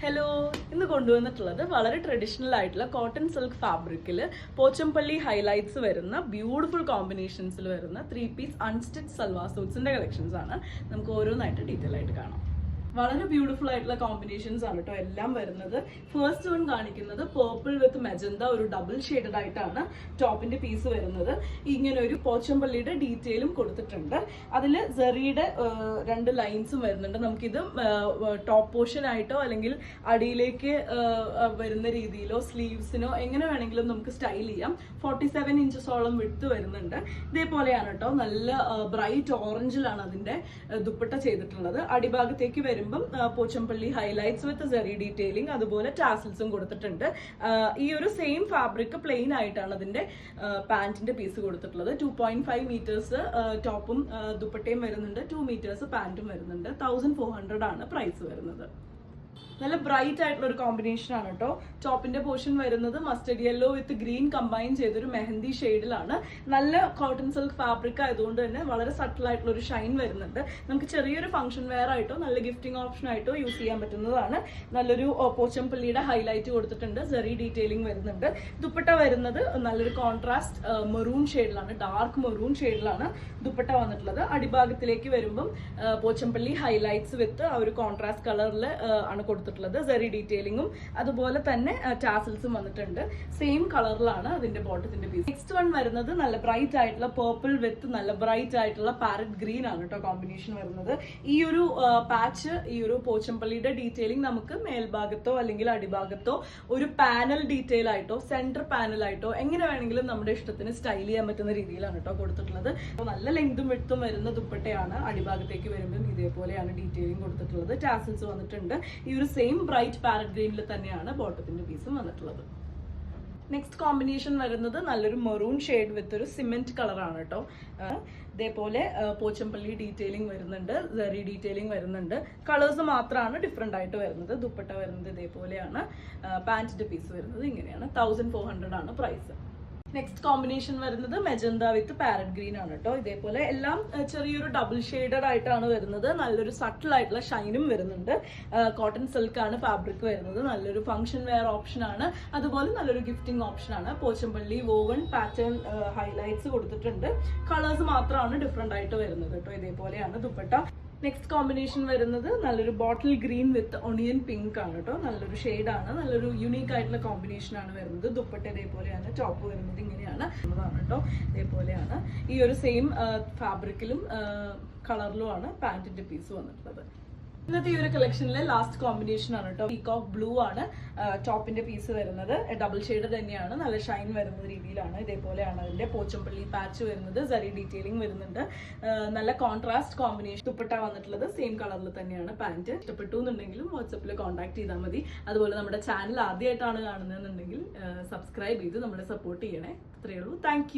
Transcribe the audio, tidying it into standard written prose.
Hello, ഇന്ന് കൊണ്ടുവന്നിട്ടുള്ളത് വളരെ ട്രഡീഷണൽ ആയിട്ടുള്ള കോട്ടൺ സിൽക്ക് ഫാബ്രിക്കിൽ പോച്ചംപള്ളി ഹൈലൈറ്റ്സ് വരുന്ന ബ്യൂട്ടിഫുൾ കോമ്പിനേഷൻസിൽ വരുന്ന 3 പീസ് അൺസ്റ്റിച്ച് സൽവാർ സൂട്ട്സിന്റെ കളക്ഷൻസ് ആണ്. നമുക്ക് ഓരോന്നായിട്ട് ഡീറ്റെയിൽ ആയിട്ട് കാണാം. വളരെ ബ്യൂട്ടിഫുൾ ആയിട്ടുള്ള കോമ്പിനേഷൻസ് ആണ് കേട്ടോ എല്ലാം വരുന്നത്. ഫസ്റ്റ് വൺ കാണിക്കുന്നത് പേർപ്പിൾ വിത്ത് മെജന്ത, ഒരു ഡബിൾ ഷെയ്ഡഡ് ആയിട്ടാണ് ടോപ്പിന്റെ പീസ് വരുന്നത്. ഇങ്ങനെ ഒരു പോച്ചംപള്ളിയുടെ ഡീറ്റെയിലും കൊടുത്തിട്ടുണ്ട്. അതിൽ സെറിയുടെ 2 ലൈൻസും വരുന്നുണ്ട്. നമുക്കിത് ടോപ്പ് പോർഷൻ ആയിട്ടോ അല്ലെങ്കിൽ അടിയിലേക്ക് വരുന്ന രീതിയിലോ സ്ലീവ്സിനോ എങ്ങനെ വേണമെങ്കിലും നമുക്ക് സ്റ്റൈൽ ചെയ്യാം. 47 ഇഞ്ചസോളം വിഡ്ത്ത് വരുന്നുണ്ട്. ഇതേപോലെയാണ് കേട്ടോ, നല്ല ബ്രൈറ്റ് ഓറഞ്ചിലാണ് അതിന്റെ ദുപ്പട്ട ചെയ്തിട്ടുള്ളത്. അടിഭാഗത്തേക്ക് വരുമ്പോൾ പോച്ചംപള്ളി ഹൈലൈറ്റ്സ് വിത്ത് സെറി ഡീറ്റെയിലിംഗ്, അതുപോലെ ടാസിൽസും കൊടുത്തിട്ടുണ്ട്. ഈ ഒരു സെയിം ഫാബ്രിക് പ്ലെയിൻ ആയിട്ടാണ് അതിന്റെ പാന്റിന്റെ പീസ് കൊടുത്തിട്ടുള്ളത്. 2.5 മീറ്റേഴ്സ് ടോപ്പും ദുപ്പട്ടയും വരുന്നുണ്ട്, 2 മീറ്റേഴ്സ് പാന്റും വരുന്നുണ്ട്. 1400 ആണ് പ്രൈസ് വരുന്നത്. നല്ല ബ്രൈറ്റ് ആയിട്ടുള്ള ഒരു കോമ്പിനേഷൻ ആണ് കേട്ടോ. ടോപ്പിന്റെ പോർഷൻ വരുന്നത് മസ്റ്റർഡ് യെല്ലോ വിത്ത് ഗ്രീൻ കമ്പൈൻ ചെയ്തൊരു മെഹന്തി ഷെയ്ഡിലാണ്. നല്ല കോട്ടൺ സിൽക്ക് ഫാബ്രിക് ആയതുകൊണ്ട് തന്നെ വളരെ സട്ടിൽ ആയിട്ടുള്ള ഒരു ഷൈൻ വരുന്നുണ്ട്. നമുക്ക് ചെറിയൊരു ഫംഗ്ഷൻ വെയർ ആയിട്ടോ നല്ല ഗിഫ്റ്റിംഗ് ഓപ്ഷൻ ആയിട്ടോ യൂസ് ചെയ്യാൻ പറ്റുന്നതാണ്. നല്ലൊരു പോച്ചംപള്ളിയുടെ ഹൈലൈറ്റ് കൊടുത്തിട്ടുണ്ട്, സെറി ഡീറ്റെയിലിംഗ് വരുന്നുണ്ട്. ദുപ്പട്ട വരുന്നത് നല്ലൊരു കോൺട്രാസ്റ്റ് മെറൂൺ ഷെയ്ഡിലാണ്, ഡാർക്ക് മെറൂൺ ഷെയ്ഡിലാണ് ദുപ്പട്ട വന്നിട്ടുള്ളത്. അടിഭാഗത്തിലേക്ക് വരുമ്പം പോച്ചംപള്ളി ഹൈലൈറ്റ്സ് വിത്ത് ആ ഒരു കോൺട്രാസ്റ്റ് കളറിൽ ആണ് കൊടുത്തിട്ടുള്ളത്. സെറി ഡീറ്റെയിലിംഗും അതുപോലെ തന്നെ ടാസിൽസും വന്നിട്ടുണ്ട്. സെയിം കളറിലാണ് അതിന്റെ ബോട്ടത്തിന്റെ പീസ്. നെക്സ്റ്റ് വൺ വരുന്നത് നല്ല ബ്രൈറ്റ് ആയിട്ടുള്ള പേർപ്പിൾ വിത്ത് നല്ല ബ്രൈറ്റ് ആയിട്ടുള്ള പാരറ്റ് ഗ്രീൻ ആണ് കേട്ടോ കോമ്പിനേഷൻ വരുന്നത്. ഈ ഒരു പാച്ച്, ഈ ഒരു പോച്ചംപള്ളിയുടെ ഡീറ്റെയിലിംഗ് നമുക്ക് മേൽഭാഗത്തോ അല്ലെങ്കിൽ അടിഭാഗത്തോ ഒരു പാനൽ ഡീറ്റെയിൽ ആയിട്ടോ സെന്റർ പാനൽ ആയിട്ടോ എങ്ങനെ വേണമെങ്കിലും നമ്മുടെ ഇഷ്ടത്തിന് സ്റ്റൈൽ ചെയ്യാൻ പറ്റുന്ന രീതിയിലാണ് കേട്ടോ കൊടുത്തിട്ടുള്ളത്. നല്ല ലെങ്തും വിഡ്ത്തും വരുന്ന ദുപ്പട്ടയാണ്. അടിഭാഗത്തേക്ക് വരുമ്പോൾ ഇതേപോലെയാണ് ഡീറ്റെയിലിംഗ് കൊടുത്തിട്ടുള്ളത്. ടാസിൽസ് വന്നിട്ടുണ്ട്. ഈ ഒരു സെയിം ബ്രൈറ്റ് പാരറ്റ് ഗ്രീനിൽ തന്നെയാണ് ബോട്ടത്തിന്റെ പീസും വന്നിട്ടുള്ളത്. നെക്സ്റ്റ് കോമ്പിനേഷൻ വരുന്നത് നല്ലൊരു മെറൂൺ ഷെയ്ഡ് വിത്ത് ഒരു സിമെന്റ് കളറാണ് കേട്ടോ. ഇതേപോലെ പോച്ചംപള്ളി ഡീറ്റെയിലിംഗ് വരുന്നുണ്ട്, സെറി ഡീറ്റെയിലിംഗ് വരുന്നുണ്ട്. കളേഴ്സ് മാത്രമാണ് ഡിഫറെന്റ് ആയിട്ട് വരുന്നത്. ദുപ്പട്ട വരുന്നത് ഇതേപോലെയാണ്. പാന്റിന്റെ പീസ് വരുന്നത് ഇങ്ങനെയാണ്. 1400 ആണ് പ്രൈസ്. നെക്സ്റ്റ് കോമ്പിനേഷൻ വരുന്നത് മെജന്ത വിത്ത് പാരറ്റ് ഗ്രീൻ ആണ് കേട്ടോ. ഇതേപോലെ എല്ലാം ചെറിയൊരു ഡബിൾ ഷെയ്ഡഡ് ആയിട്ടാണ് വരുന്നത്. നല്ലൊരു സട്ടിൽ ആയിട്ടുള്ള ഷൈനും വരുന്നുണ്ട്. കോട്ടൺ സിൽക്ക് ആണ് ഫാബ്രിക് വരുന്നത്. നല്ലൊരു ഫംഗ്ഷൻ വെയർ ഓപ്ഷൻ ആണ്, അതുപോലെ നല്ലൊരു ഗിഫ്റ്റിംഗ് ഓപ്ഷൻ ആണ്. പോച്ചംപള്ളി വോവൺ പാറ്റേൺ ഹൈലൈറ്റ്സ് കൊടുത്തിട്ടുണ്ട്. കളേഴ്സ് മാത്രമാണ് ഡിഫറെന്റ് ആയിട്ട് വരുന്നത് കേട്ടോ. ഇതേപോലെയാണ് ദുപ്പട്ട. നെക്സ്റ്റ് കോമ്പിനേഷൻ വരുന്നത് നല്ലൊരു ബോട്ടിൽ ഗ്രീൻ വിത്ത് ഒണിയൻ പിങ്ക് ആണ് കേട്ടോ. നല്ലൊരു ഷെയ്ഡാണ്, നല്ലൊരു യുണീക്ക് ആയിട്ടുള്ള കോമ്പിനേഷൻ ആണ് വരുന്നത്. ദുപ്പട്ട ഇതേപോലെയാണ്, ടോപ്പ് വരുന്നത് ഇങ്ങനെയാണ് കേട്ടോ. ഇതേപോലെയാണ് ഈ ഒരു സെയിം ഫാബ്രിക്കിലും കളറിലുമാണ് പാന്റിന്റെ പീസ് വന്നിട്ടുള്ളത്. ഇന്നത്തെ ഈ ഒരു കളക്ഷനിലെ ലാസ്റ്റ് കോമ്പിനേഷൻ ആണ് കേട്ടോ. പീകോക്ക് ബ്ലൂ ആണ് ടോപ്പിന്റെ പീസ് വരുന്നത്. ഡബിൾ ഷെയ്ഡ് തന്നെയാണ്, നല്ല ഷൈൻ വരുന്ന രീതിയിലാണ്. ഇതേപോലെയാണ് അതിന്റെ പോച്ചംപള്ളി പാച്ച് വരുന്നത്. സെറി ഡീറ്റെയിലിംഗ് വരുന്നുണ്ട്. നല്ല കോൺട്രാസ്റ്റ് കോമ്പിനേഷൻ. ദുപ്പട്ട വന്നിട്ടുള്ളത് സെയിം കളറിൽ തന്നെയാണ്. പാന്റ് ഇഷ്ടപ്പെട്ടു എന്നുണ്ടെങ്കിലും വാട്സപ്പിൽ കോൺടാക്ട് ചെയ്താൽ മതി. അതുപോലെ നമ്മുടെ ചാനൽ ആദ്യമായിട്ടാണ് കാണുന്നതെന്നുണ്ടെങ്കിൽ സബ്സ്ക്രൈബ് ചെയ്ത് നമ്മളെ സപ്പോർട്ട് ചെയ്യണേ. അത്രയേ ഉള്ളൂ. താങ്ക്